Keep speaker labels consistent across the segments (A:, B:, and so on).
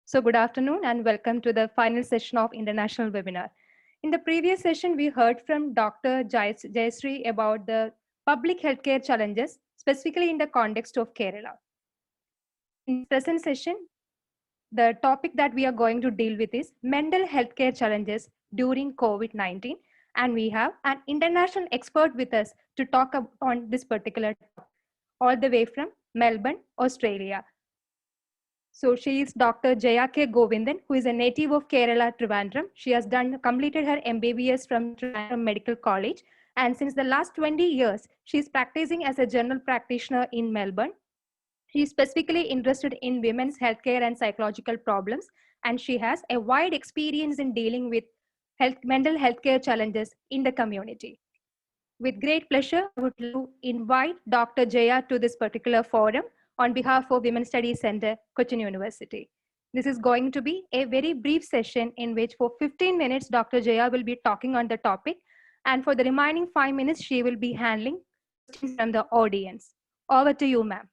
A: So good afternoon and welcome to the final session of International Webinar. In the previous session, we heard from Dr. Jayashree about the public healthcare challenges, specifically in the context of Kerala. In this present session, the topic that we are going to deal with is mental healthcare challenges during COVID-19. And we have an international expert with us to talk on this particular topic, all the way from Melbourne, Australia. So she is Dr. Jaya K Govindan, who is a native of Kerala, Trivandrum. She has completed her MBBS from Trivandrum Medical College. And since the last 20 years, she is practicing as a general practitioner in Melbourne. She is specifically interested in women's healthcare and psychological problems. And she has a wide experience in dealing with mental healthcare challenges in the community. With great pleasure, I would like to invite Dr. Jaya to this particular forum on behalf of Women's Studies Center, Cochin University. This is going to be a very brief session in which for 15 minutes, Dr. Jaya will be talking on the topic. And for the remaining 5 minutes, she will be handling questions from the audience. Over to you, ma'am.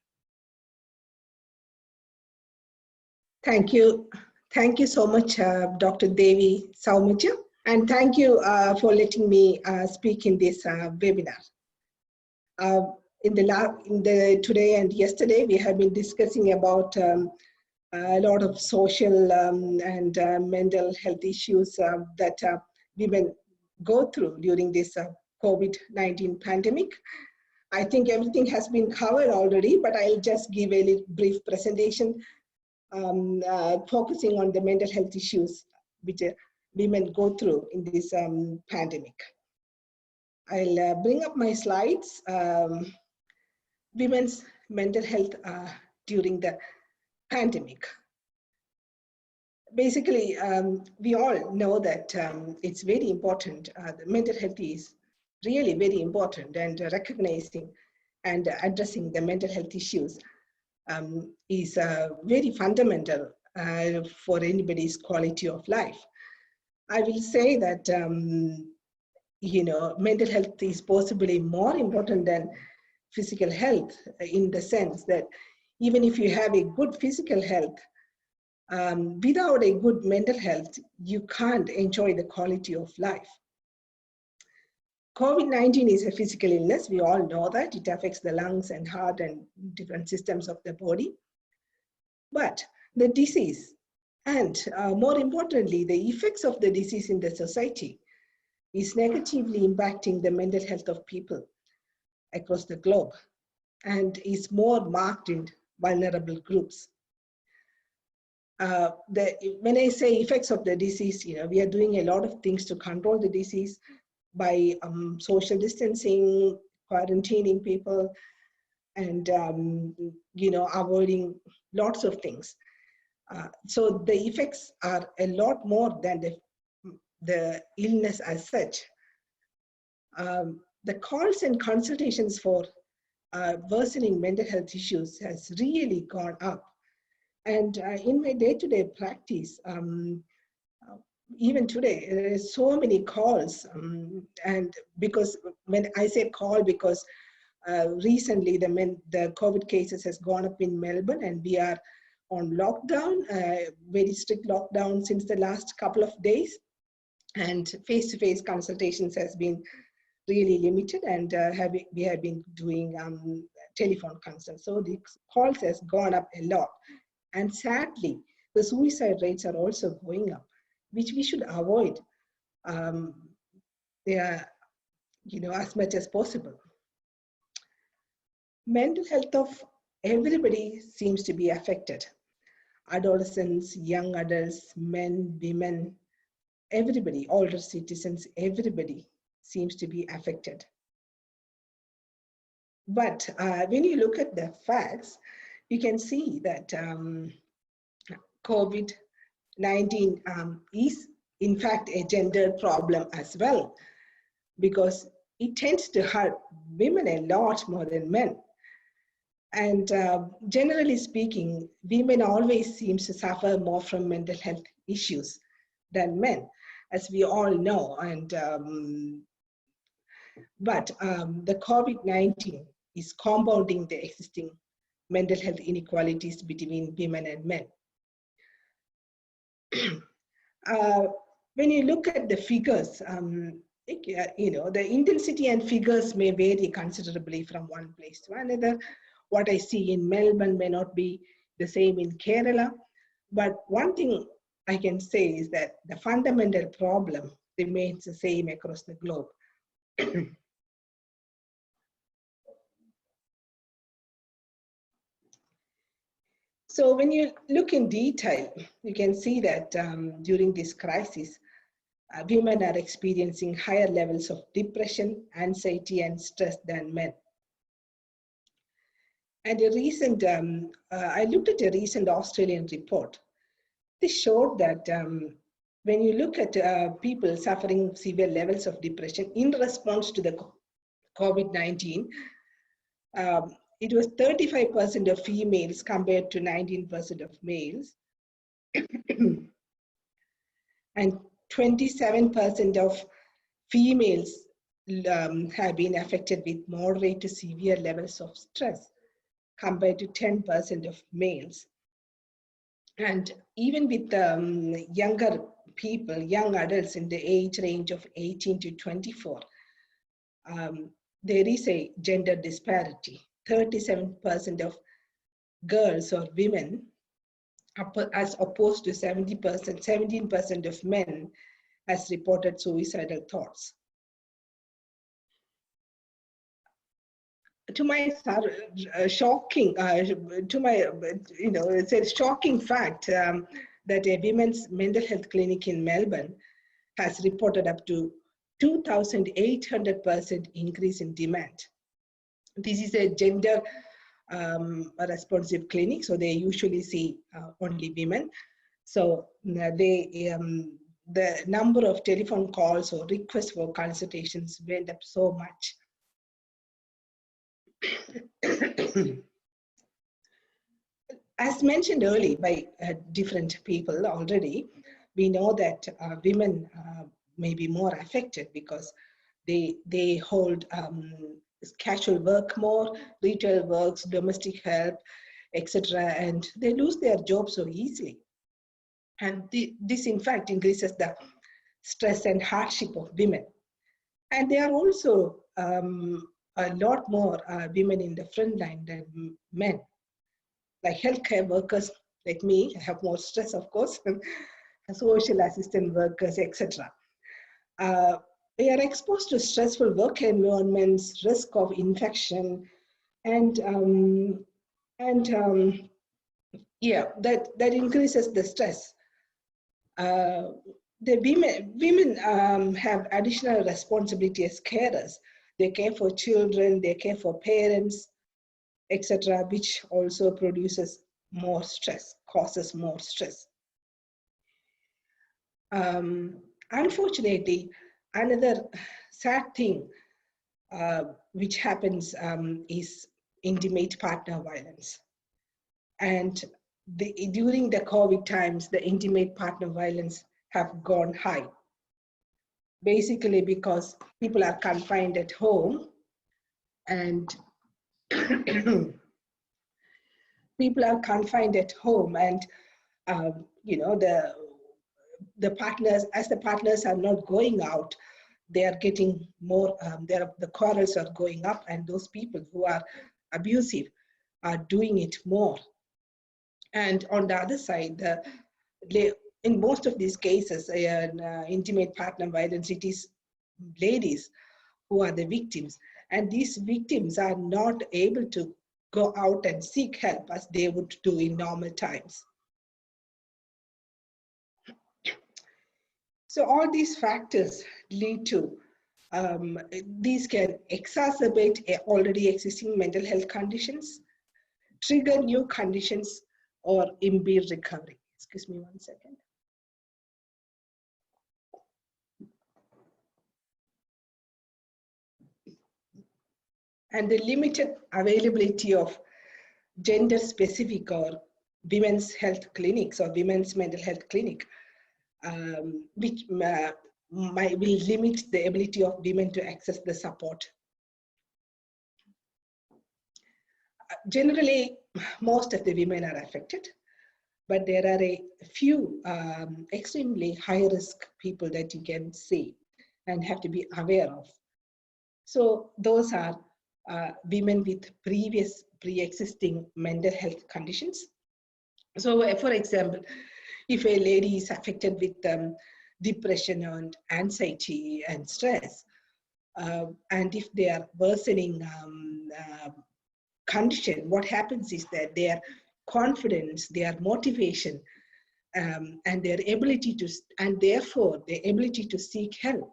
B: Thank you. Thank you so much, Dr. Devi Saumaja. And thank you for letting me speak in this webinar. Today and yesterday, we have been discussing about a lot of social and mental health issues that women go through during this COVID-19 pandemic. I think everything has been covered already, but I'll just give a little brief presentation focusing on the mental health issues which women go through in this pandemic. I'll bring up my slides. Women's mental health during the pandemic. Basically, we all know that it's very important. The mental health is really very important, and recognizing and addressing the mental health issues is very fundamental for anybody's quality of life. I will say that mental health is possibly more important than physical health, in the sense that even if you have a good physical health, without a good mental health, you can't enjoy the quality of life. COVID-19 is a physical illness. We all know that. It affects the lungs and heart and different systems of the body. But the disease, and more importantly, the effects of the disease in the society, is negatively impacting the mental health of people across the globe, and is more marked in vulnerable groups. When I say effects of the disease, we are doing a lot of things to control the disease by social distancing, quarantining people, and avoiding lots of things. So the effects are a lot more than the illness as such. The calls and consultations for worsening mental health issues has really gone up. And in my day-to-day practice, even today, there are so many calls. And because when I say call, because recently the COVID cases has gone up in Melbourne, and we are on lockdown, very strict lockdown since the last couple of days. And face-to-face consultations has been really limited, and we have been doing telephone consults. So the calls has gone up a lot. And sadly, the suicide rates are also going up, which we should avoid as much as possible. Mental health of everybody seems to be affected. Adolescents, young adults, men, women, everybody, older citizens, everybody seems to be affected. But when you look at the facts, you can see that COVID-19 is in fact a gender problem as well, because it tends to hurt women a lot more than men. And generally speaking, women always seem to suffer more from mental health issues than men, as we all know. And but the COVID-19 is compounding the existing mental health inequalities between women and men. when you look at the figures, the intensity and figures may vary considerably from one place to another. What I see in Melbourne may not be the same in Kerala. But one thing I can say is that the fundamental problem remains the same across the globe. So when you look in detail, you can see that during this crisis, women are experiencing higher levels of depression, anxiety, and stress than men. And I looked at a recent Australian report. This showed that when you look at people suffering severe levels of depression in response to the COVID-19, it was 35% of females compared to 19% of males, and 27% of females have been affected with moderate to severe levels of stress compared to 10% of males. And even with younger people, young adults in the age range of 18 to 24, there is a gender disparity. 37% of girls or women, as opposed to 17% of men, has reported suicidal thoughts. To my shocking, it's a shocking fact that a women's mental health clinic in Melbourne has reported up to 2,800% increase in demand. This is a gender responsive clinic, so they usually see only women. So the number of telephone calls or requests for consultations went up so much. As mentioned earlier by different people already, we know that women may be more affected because they hold casual work more, retail works, domestic help, etc., and they lose their jobs so easily. And this in fact increases the stress and hardship of women. And there are also a lot more women in the front line than men. Like healthcare workers like me have more stress, of course, social assistant workers, etc. They are exposed to stressful work environments, risk of infection, and that increases the stress. The women have additional responsibility as carers. They care for children, they care for parents, etc., which also produces more stress, causes more stress. Unfortunately, another sad thing which happens is intimate partner violence. And during the COVID times, the intimate partner violence have gone high. Basically because people are confined at home and people are confined at home, and the partners, as the partners are not going out, they are getting more. The quarrels are going up, and those people who are abusive are doing it more. And on the other side, in most of these cases, intimate partner violence, it is ladies who are the victims, and these victims are not able to go out and seek help as they would do in normal times. So all these factors lead to, these can exacerbate already existing mental health conditions, trigger new conditions, or impede recovery. Excuse me 1 second. And the limited availability of gender-specific or women's health clinics or women's mental health clinic, which will limit the ability of women to access the support. Generally, most of the women are affected. but there are a few extremely high risk people that you can see and have to be aware of. So those are women with pre-existing mental health conditions. So for example, if a lady is affected with depression and anxiety and stress, and if they are worsening condition, what happens is that their confidence, their motivation, and their ability to, and therefore their ability to seek help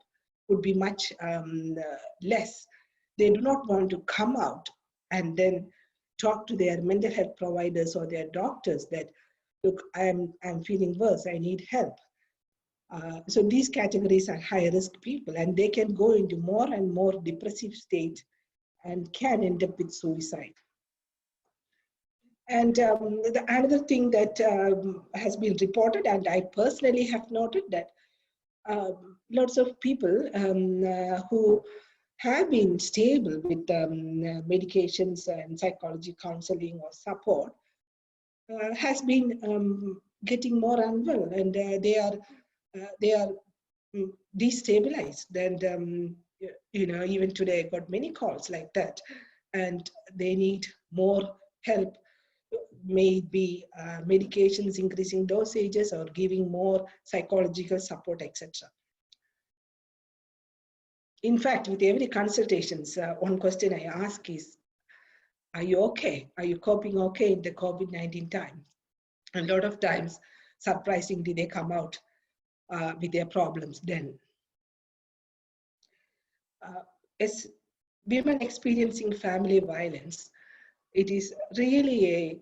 B: would be much less. They do not want to come out and then talk to their mental health providers or their doctors that, look, I'm feeling worse, I need help. So these categories are high risk people, and they can go into more and more depressive state and can end up with suicide. And another thing that has been reported, and I personally have noted, that lots of people who have been stable with medications and psychology counseling or support has been getting more unwell, and they are destabilized. And even today I got many calls like that, and they need more help, maybe medications, increasing dosages, or giving more psychological support, etc. In fact, with every consultations, one question I ask is, are you okay? Are you coping okay in the COVID-19 time? And a lot of times, surprisingly, they come out with their problems then. As women experiencing family violence, it is really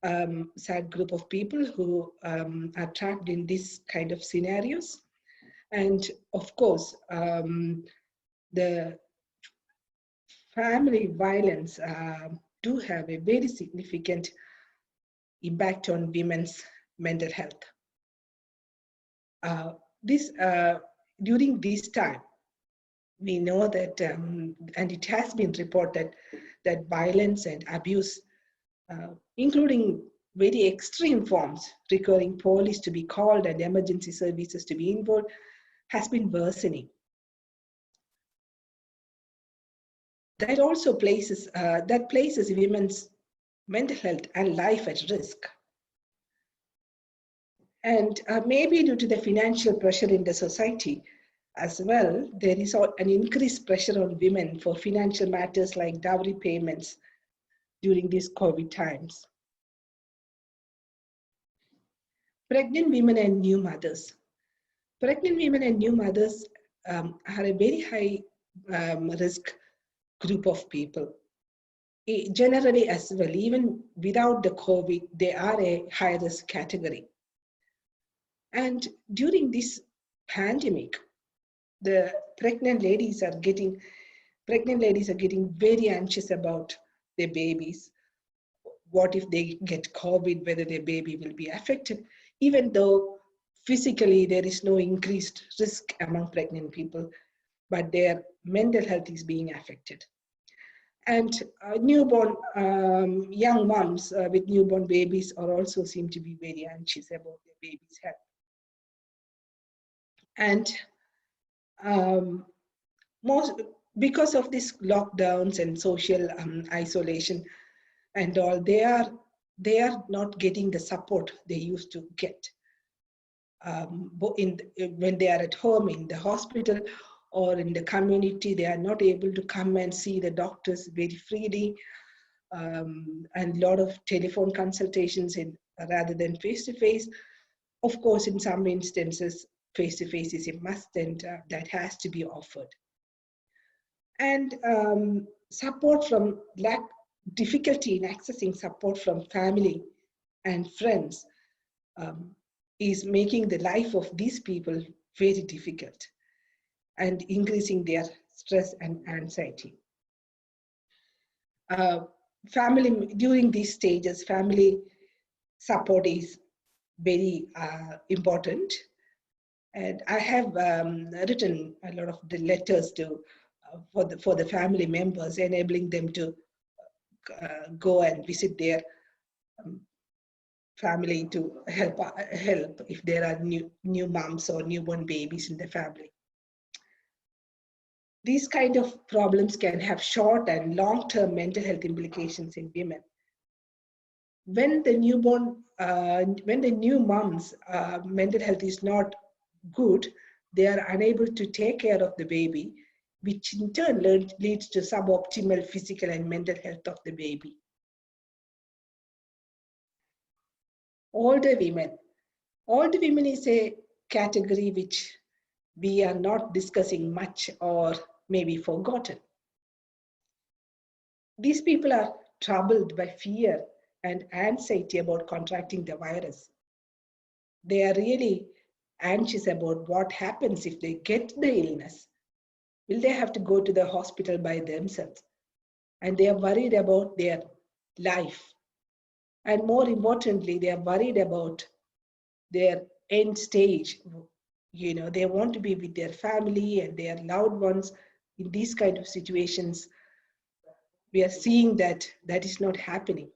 B: a sad group of people who are trapped in this kind of scenarios. And of course, the family violence do have a very significant impact on women's mental health. During this time, we know that, and it has been reported, that violence and abuse, including very extreme forms, requiring police to be called and emergency services to be involved, has been worsening. That also places women's mental health and life at risk. And maybe due to the financial pressure in the society as well, there is an increased pressure on women for financial matters like dowry payments during these COVID times. Pregnant women and new mothers. Pregnant women and new mothers are a very high risk group of people. Generally as well, even without the COVID, they are a high risk category. And during this pandemic, the pregnant ladies are getting very anxious about their babies. What if they get COVID, whether their baby will be affected, even though physically there is no increased risk among pregnant people, but their mental health is being affected. And newborn young moms with newborn babies are also seem to be very anxious about their baby's health. And because of these lockdowns and social isolation and all, they are not getting the support they used to get when they are at home, in the hospital, or in the community. They are not able to come and see the doctors very freely, and a lot of telephone consultations rather than face-to-face. Of course, in some instances, face-to-face is a must, and that has to be offered. And support from difficulty in accessing support from family and friends is making the life of these people very difficult and increasing their stress and anxiety. During these stages, family support is very important. And I have written a lot of the letters for the family members, enabling them to go and visit their family to help if there are new moms or newborn babies in the family. These kind of problems can have short and long-term mental health implications in women. When the new moms mental health is not good, they are unable to take care of the baby, which in turn leads to suboptimal physical and mental health of the baby. Older women. Older women is a category which we are not discussing much or maybe forgotten. These people are troubled by fear and anxiety about contracting the virus. They are really anxious about what happens if they get the illness. Will they have to go to the hospital by themselves? And they are worried about their life. And more importantly, they are worried about their end stage. They want to be with their family and their loved ones. In these kind of situations, we are seeing that is not happening.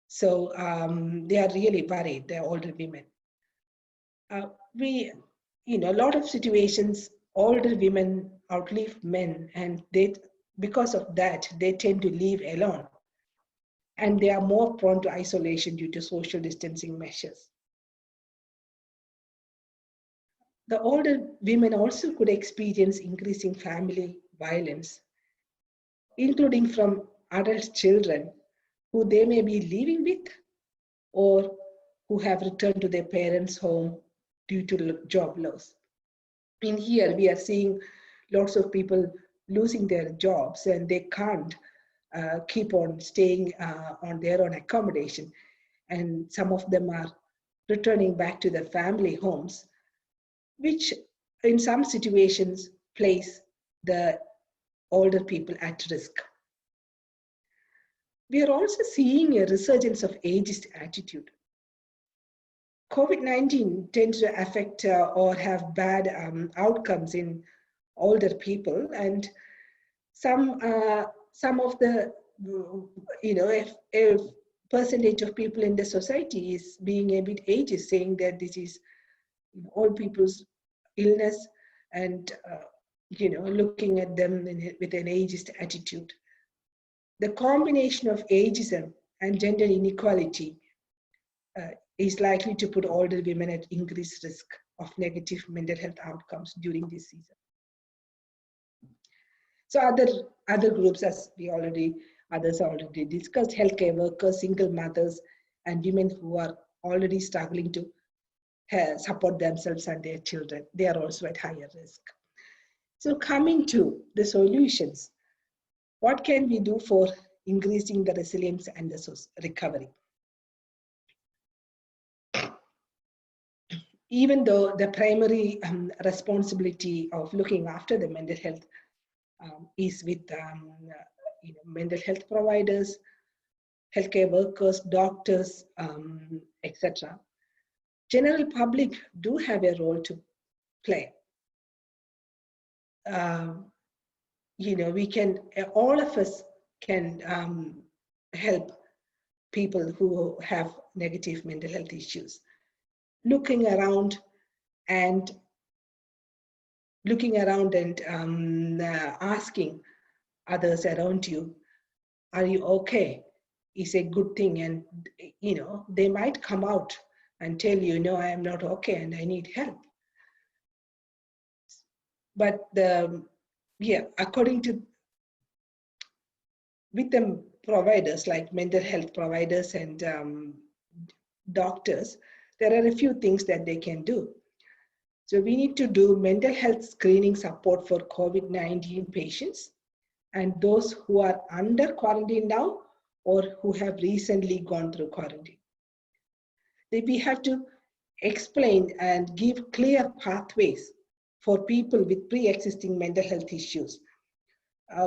B: So they are really worried, the older women. A lot of situations, older women outlive men, and because of that, they tend to live alone. And they are more prone to isolation due to social distancing measures. The older women also could experience increasing family violence, including from adult children who they may be living with or who have returned to their parents' home due to job loss. In here, we are seeing lots of people losing their jobs and they can't keep on staying on their own accommodation. And some of them are returning back to their family homes, which in some situations place the older people at risk. We are also seeing a resurgence of ageist attitude. COVID-19 tends to affect or have bad outcomes in older people, and some of the if percentage of people in the society is being a bit ageist, saying that this is old people's illness and looking at them with an ageist attitude. The combination of ageism and gender inequality is likely to put older women at increased risk of negative mental health outcomes during this season. So other groups, as others already discussed, healthcare workers, single mothers, and women who are already struggling to support themselves and their children, they are also at higher risk. So coming to the solutions, what can we do for increasing the resilience and the recovery? Even though the primary responsibility of looking after the mental health is with mental health providers, healthcare workers, doctors, etc. General public do have a role to play. All of us can help people who have negative mental health issues. Looking around and asking others around you, are you okay, is a good thing. And they might come out and tell you, no, I am not okay and I need help. But according to with the providers like mental health providers and doctors, there are a few things that they can do. So we need to do mental health screening support for COVID-19 patients and those who are under quarantine now or who have recently gone through quarantine. We have to explain and give clear pathways for people with pre-existing mental health issues.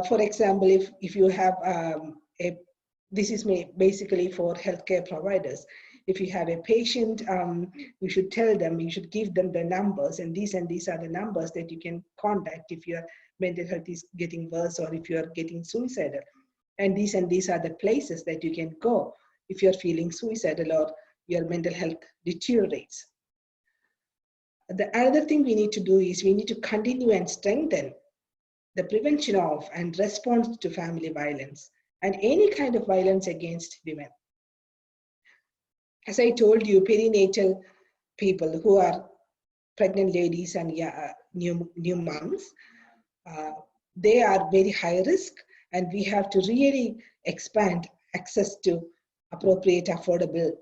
B: For example, if you have this is basically for healthcare providers. If you have a patient, you should tell them, you should give them the numbers, and these are the numbers that you can contact if your mental health is getting worse or if you are getting suicidal. And these are the places that you can go if you're feeling suicidal or your mental health deteriorates. The other thing we need to do is we need to continue and strengthen the prevention of and response to family violence and any kind of violence against women. As I told you, perinatal people who are pregnant ladies and new moms, they are very high risk, and we have to really expand access to appropriate, affordable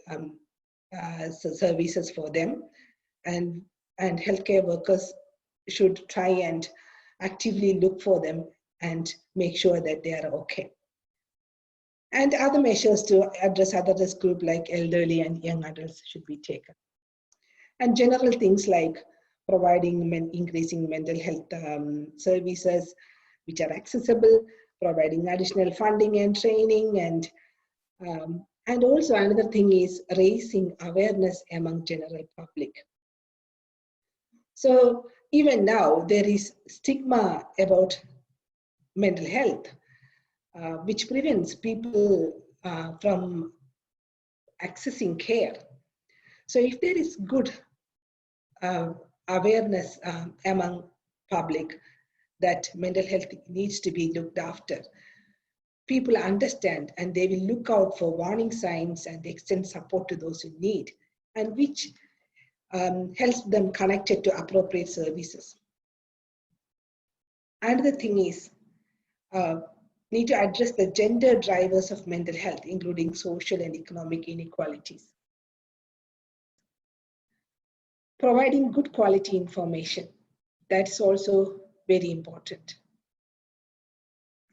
B: services for them, and healthcare workers should try and actively look for them and make sure that they are okay. And other measures to address other risk groups like elderly and young adults should be taken. And general things like providing increasing mental health services which are accessible, providing additional funding and training, and also another thing is raising awareness among general public. So even now there is stigma about mental health, which prevents people from accessing care. So if there is good awareness among public that mental health needs to be looked after, people understand and they will look out for warning signs and extend support to those who need, and which helps them connected to appropriate services. Another thing is need to address the gender drivers of mental health, including social and economic inequalities. Providing good quality information, that's also very important.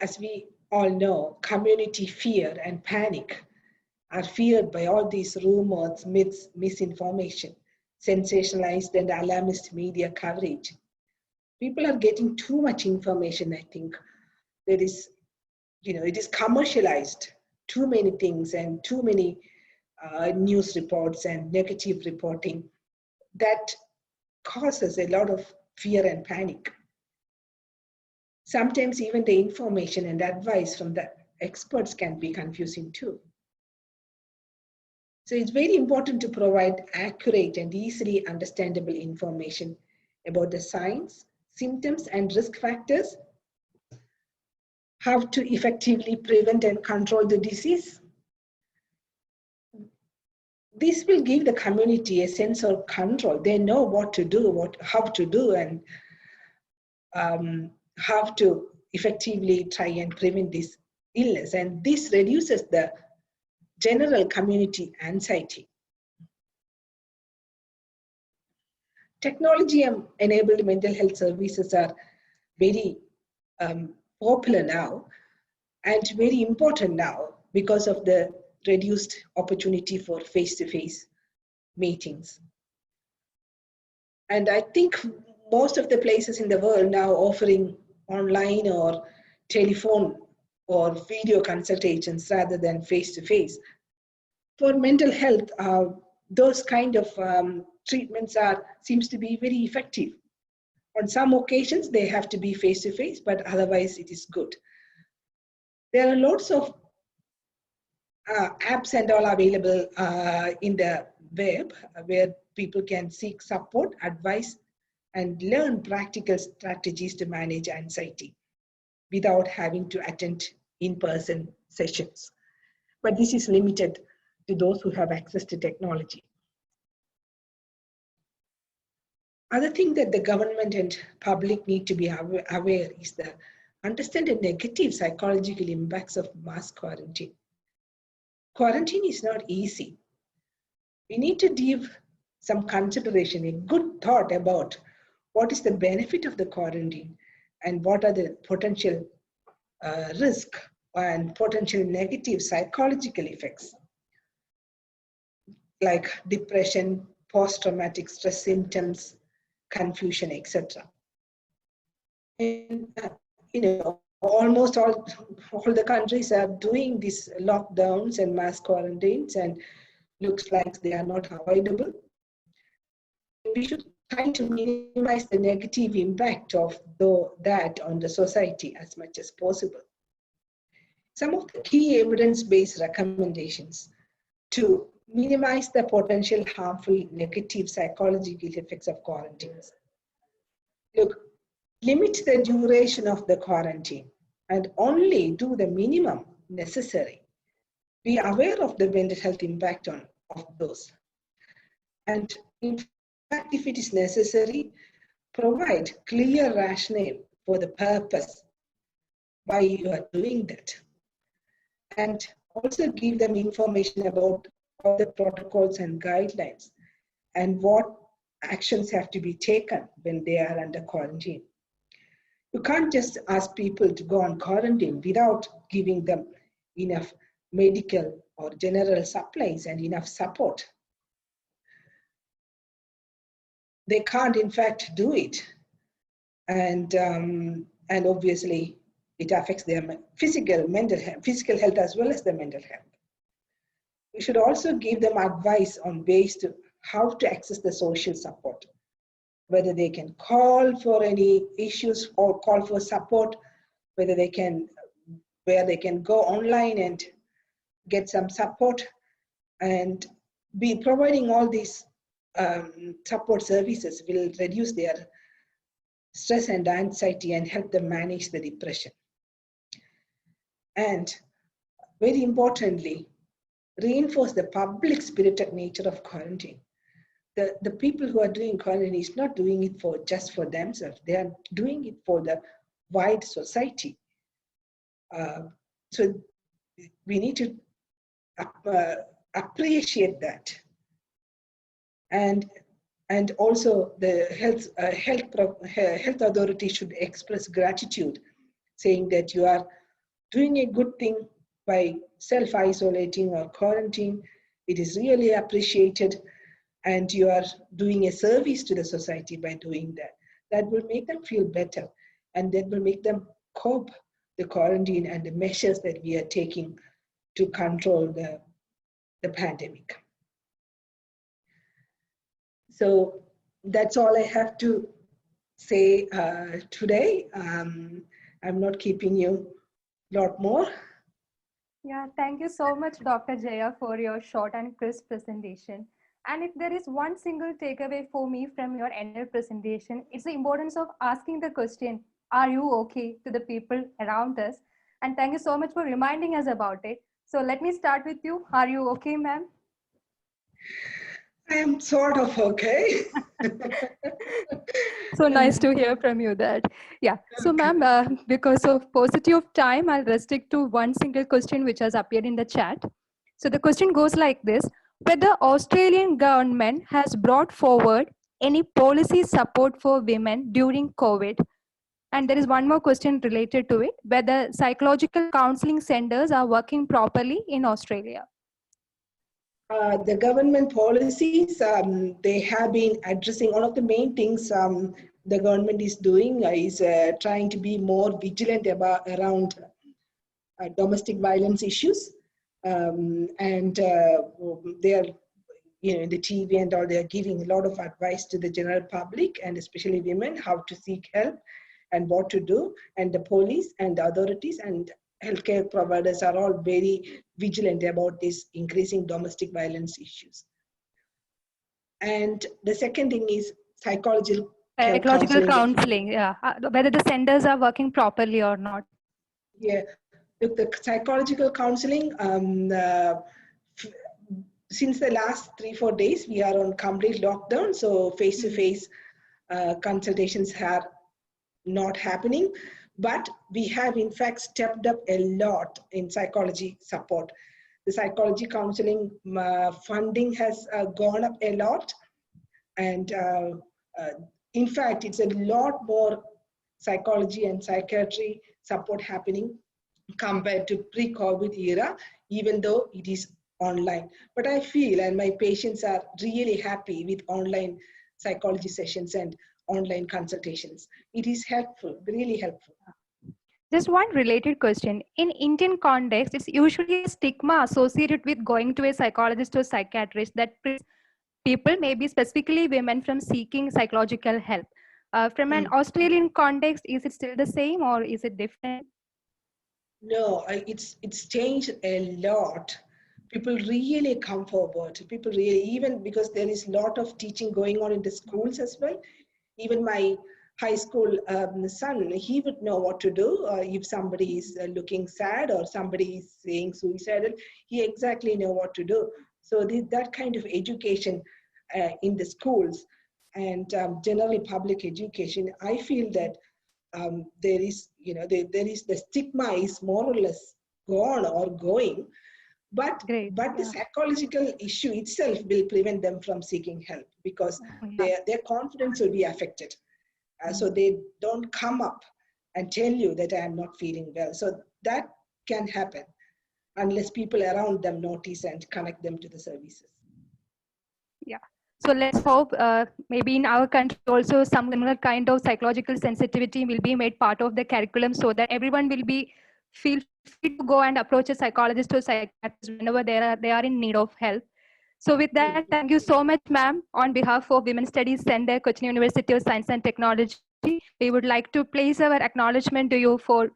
B: As we all know, community fear and panic are feared by all these rumors, myths, misinformation, sensationalized and alarmist media coverage. People are getting too much information, I think. There is, it is commercialized, too many things and too many news reports and negative reporting that causes a lot of fear and panic. Sometimes even the information and advice from the experts can be confusing too. So it's very important to provide accurate and easily understandable information about the signs, symptoms, and risk factors, how to effectively prevent and control the disease. This will give the community a sense of control. They know what to do, how to do, and how to effectively try and prevent this illness. And this reduces the general community anxiety. Technology-enabled mental health services are very popular now and very important now because of the reduced opportunity for face-to-face meetings. And I think most of the places in the world now offering online or telephone or video consultations rather than face-to-face. For mental health, those kind of treatments seems to be very effective. On some occasions, they have to be face-to-face, but otherwise it is good. There are lots of apps and all available in the web where people can seek support, advice, and learn practical strategies to manage anxiety without having to attend in-person sessions. But this is limited to those who have access to technology. Other thing that the government and public need to be aware is the understand the negative psychological impacts of mass quarantine. Quarantine is not easy. We need to give some consideration, a good thought about what is the benefit of the quarantine and what are the potential risk and potential negative psychological effects like depression, post-traumatic stress symptoms, confusion, etc. And almost all the countries are doing these lockdowns and mass quarantines, and looks like they are not avoidable. We should try to minimize the negative impact of that on the society as much as possible. Some of the key evidence-based recommendations. to minimize the potential harmful negative psychological effects of quarantines. Look, limit the duration of the quarantine and only do the minimum necessary. Be aware of the mental health impact of those. And in fact, if it is necessary, provide clear rationale for the purpose why you are doing that. And also give them information about all the protocols and guidelines and what actions have to be taken when they are under quarantine. You can't just ask people to go on quarantine without giving them enough medical or general supplies and enough support. They can't, in fact, do it. And obviously, it affects their physical health as well as their mental health. We should also give them advice on ways to how to access the social support, whether they can call for any issues or call for support, where they can go online and get some support, and be providing all these support services will reduce their stress and anxiety and help them manage the depression. And very importantly, reinforce the public spirited nature of quarantine. The people who are doing quarantine is not doing it just for themselves. They are doing it for the wide society. So we need to appreciate that. And also the health authority should express gratitude, saying that you are doing a good thing by self-isolating or quarantine. It is really appreciated, and you are doing a service to the society by doing that. That will make them feel better, and that will make them cope the quarantine and the measures that we are taking to control the pandemic. So that's all I have to say today. I'm not keeping you a lot more.
A: Yeah, thank you so much, Dr. Jaya, for your short and crisp presentation. And if there is one single takeaway for me from your entire presentation, it's the importance of asking the question, are you okay, to the people around us? And thank you so much for reminding us about it. So let me start with you. Are you okay, ma'am?
B: I am sort of okay.
A: So nice to hear from you that. Yeah. So
B: Okay.
A: ma'am, because of paucity of time, I'll restrict to one single question which has appeared in the chat. So the question goes like this: whether Australian government has brought forward any policy support for women during COVID? And there is one more question related to it: whether psychological counseling centers are working properly in Australia?
B: The government policies, they have been addressing. One of the main things the government is doing is trying to be more vigilant around domestic violence issues. And they are, in the TV and all, they are giving a lot of advice to the general public and especially women, how to seek help and what to do. And the police and the authorities and healthcare providers are all very vigilant about these increasing domestic violence issues. And the second thing is psychological
A: Counseling, yeah. Whether the centers are working properly or not.
B: Yeah, with the psychological counseling, since the last 3-4 days, we are on complete lockdown. So face-to-face consultations are not happening. But we have, in fact, stepped up a lot in psychology support. The psychology counseling funding has gone up a lot. And in fact, it's a lot more psychology and psychiatry support happening compared to pre-COVID era, even though it is online. But I feel, and my patients are really happy with online psychology sessions and online consultations. It is helpful, really helpful.
A: Just one related question. In Indian context, it's usually a stigma associated with going to a psychologist or psychiatrist that people, maybe specifically women, from seeking psychological help. From an Australian context, is it still the same or is it different?
B: No, it's changed a lot people really come forward. People really, even because there is a lot of teaching going on in the schools as well. Even my high school son, he would know what to do if somebody is looking sad or somebody is saying suicidal. He exactly know what to do. So that kind of education in the schools and generally public education, I feel that there is, there is the stigma is more or less gone or going, but
A: Great.
B: the
A: Yeah.
B: psychological issue itself will prevent them from seeking help because
A: Yeah.
B: their confidence will be affected. So they don't come up and tell you that I am not feeling well. So that can happen unless people around them notice and connect them to the services.
A: Yeah. So let's hope maybe in our country also some similar kind of psychological sensitivity will be made part of the curriculum so that everyone will be feel free to go and approach a psychologist or psychiatrist whenever they are in need of help. So with that, thank you so much, ma'am. On behalf of Women's Studies Center, Cochin University of Science and Technology, we would like to place our acknowledgement to you for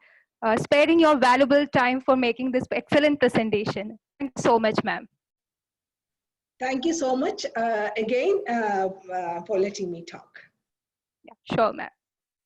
A: sparing your valuable time for making this excellent presentation. Thank you so much, ma'am.
B: Thank you so much again for letting me talk.
A: Yeah, sure, ma'am.